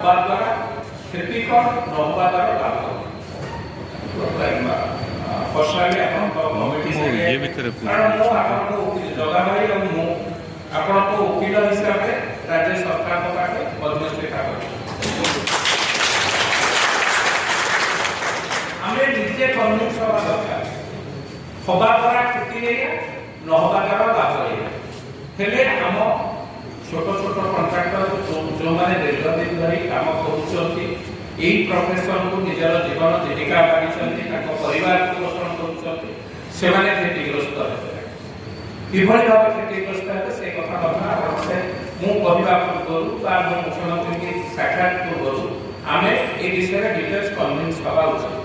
द्वारा खेती कौन नौवा द्वारा लाभ पर्सनाली आपण कमिटी से ये भीतर कारण मो आपण को जगा भाई और मो आपण को वकील हिसाब से राज्य सरकार को पाटे मध्यस्थता कर हमें निजे कन्विंस सभा दरकार सभा द्वारा खेती एरिया नहबा द्वारा लाभ एरिया हेले हम छोट छोट कॉन्ट्रैक्टर जो माने दीर्घदिन धरी काम करूछंती एई प्रोफेशन को निजर जीवन जीविका बांधीछंती ताको परिवार को पोषण करूछंती से माने क्षतिग्रस्त हेते किभଳି भाव क्षतिग्रस्त हेते से कथा कथा से मु कहबा पूर्व बा मु मुख्यमंत्री की साक्षात पूर्व आमे ए विषय रे डिटेल्स कन्विंस हवा उचित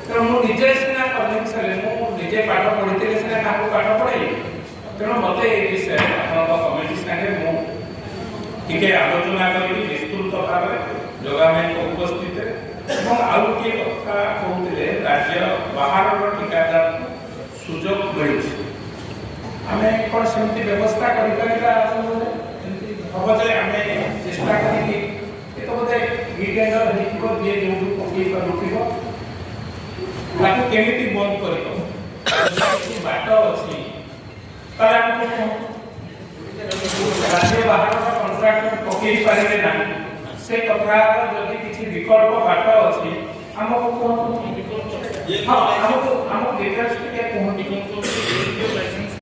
तो मु निजे सिना कन्विंस हेले मु निजे पाठ पढिते सिना काको पाठ पढाई तेणु मत ए विषय आप कमिटी संगे मु टिके आलोचना करी विस्तृत भाव जगामें उपस्थित और आउ के कथा कहते राज्य बाहर टीकादार सुजोग मिलूँ आम कौन सेमती व्यवस्था हम जे आम चेष्टा करी बोधे मीडिया जी जो पकड़ रुकिब ताकू केमी बंद कर बाट अच्छी राज्य बाहर कॉन्ट्रैक्ट पकई पारे ना से कथा जदि किसी विकल्प बाट अच्छी आमको कहूँ हाँ आमको डिटेल्स टिके कहूँ